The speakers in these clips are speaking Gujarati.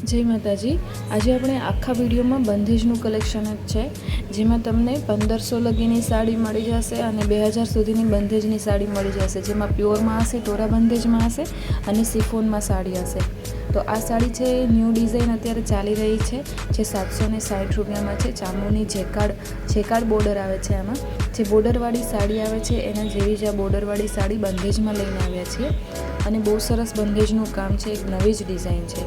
जय माताजी। आज આપણે આખા વિડીયોમાં બંધેજનું કલેક્શન જ છે, જેમાં તમને 1500 લગીની સાડી મળી જશે અને 2000 સુધીની બંધેજની સાડી મળી જશે, જેમાં પ્યોરમાં હશે, ટોરા બંધેજમાં હશે અને સિફોનમાં સાડી હશે। તો આ સાડી છે ન્યૂ ડિઝાઇન અત્યારે ચાલી રહી છે, જે 760 રૂપિયામાં છે। ચામુની જેકાર્ડ બોર્ડર આવે છે, આમાં જે બોર્ડરવાળી સાડી આવે છે એના જેવી જ આ બોર્ડરવાળી સાડી બંધેજમાં લઈને આવ્યા છીએ અને બહુ સરસ બંધેજનું કામ છે, એક નવી જ ડિઝાઇન છે।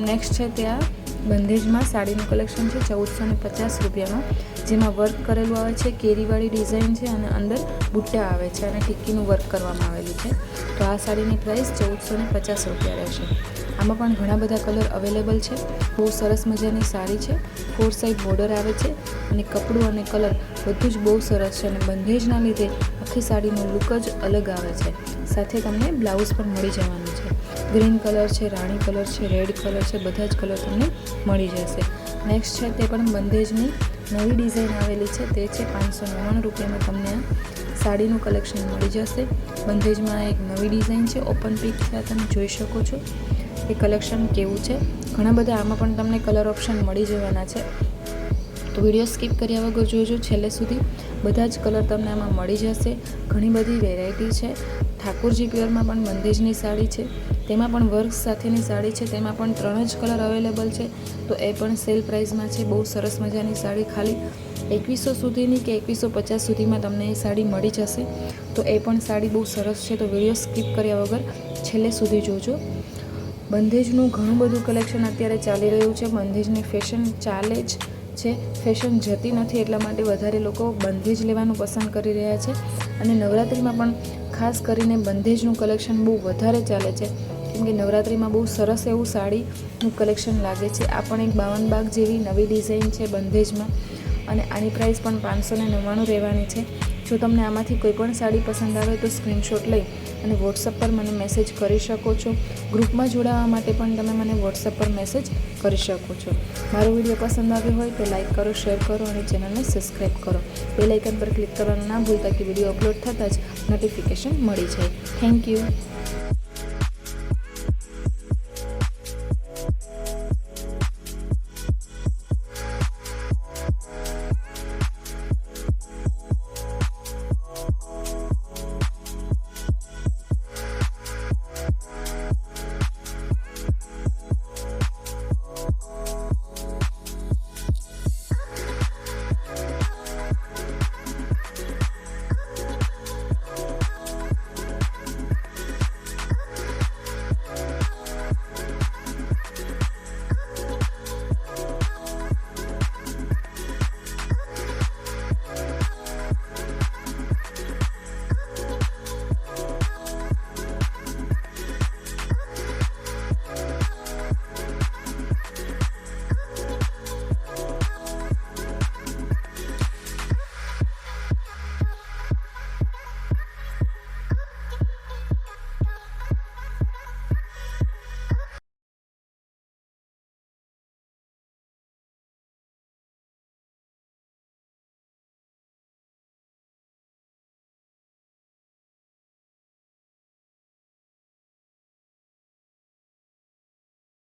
નેક્સ્ટ છે ત્યાં બંધેજમાં સાડીનું કલેક્શન છે 1450 રૂપિયામાં, જેમાં વર્ક કરેલું આવે છે, કેરીવાળી ડિઝાઇન છે અને અંદર બુટ્ટા આવે છે અને ટિક્કીનું વર્ક કરવામાં આવેલું છે। તો આ સાડીની પ્રાઇસ 1450 રૂપિયા રહેશે। આમાં પણ ઘણા બધા કલર અવેલેબલ છે, બહુ સરસ મજાની સાડી છે, 4 સાઈડ બોર્ડર આવે છે અને કપડું અને કલર બધું જ બહુ સરસ છે અને બંધેજના લીધે આખી સાડીનો લુક જ અલગ આવે છે। સાથે તમને બ્લાઉઝ પણ મળી જવાનું છે, ગ્રીન કલર છે, રાણી કલર છે, રેડ કલર છે, બધા જ કલર તમને મળી જશે। નેક્સ્ટ છે તે પણ બંધેજની નવી ડિઝાઇન આવેલી છે, તે છે 599 રૂપિયામાં તમને આ સાડીનું કલેક્શન મળી જશે। બંધેજમાં એક નવી ડિઝાઇન છે, ઓપન પીક છે, તમે જોઈ શકો છો એ કલેક્શન કેવું છે। ઘણા બધા આમાં પણ તમને કલર ઓપ્શન મળી જવાના છે, તો વિડીયો સ્કીપ કર્યા વગર જોજો છેલ્લે સુધી, બધા જ કલર તમને આમાં મળી જશે। ઘણી બધી વેરાયટી છે। ઠાકોરજી પ્યોરમાં પણ બંધેજની સાડી છે, તેમાં પણ વર્ક સાથેની સાડી છે, તેમાં પણ 3 જ કલર અવેલેબલ છે, તો એ પણ સેલ પ્રાઇસમાં છે। બહુ સરસ મજાની સાડી ખાલી 2100 સુધીની કે 2150 સુધીમાં તમને એ સાડી મળી જશે, તો એ પણ સાડી બહુ સરસ છે। તો વિડીયો સ્કીપ કર્યા વગર છેલ્લે સુધી જોજો। બંધેજનું ઘણું બધું કલેક્શન અત્યારે ચાલી રહ્યું છે, બંધેજની ફેશન ચાલે જ છે, ફેશન જતી નથી, એટલા માટે વધારે લોકો બંધેજ લેવાનું પસંદ કરી રહ્યા છે અને નવરાત્રિમાં પણ ખાસ કરીને બંધેજનું કલેક્શન બહુ વધારે ચાલે છે, કેમ કે નવરાત્રિમાં બહુ સરસ એવું સાડીનું કલેક્શન લાગે છે। આ પણ એક 52 બાગ જેવી નવી ડિઝાઇન છે બંધેજમાં અને આની પ્રાઇસ પણ 599 રહેવાની છે। જો તમને આમાંથી કોઈ પણ સાડી પસંદ આવે તો સ્ક્રીનશોટ લઈ અને વોટ્સઅપ પર મને મેસેજ કરી શકો છો। ગ્રુપમાં જોડાવા માટે પણ તમે મને વોટ્સઅપ પર મેસેજ કરી શકો છો। મારો વિડીયો પસંદ આવ્યો હોય તો લાઇક કરો, શેર કરો અને ચેનલને સબસ્ક્રાઈબ કરો। બેલ આઇકન પર ક્લિક કરવાનું ના ભૂલતા કે વિડીયો અપલોડ થતાં જ નોટિફિકેશન મળી જાય। Thank you.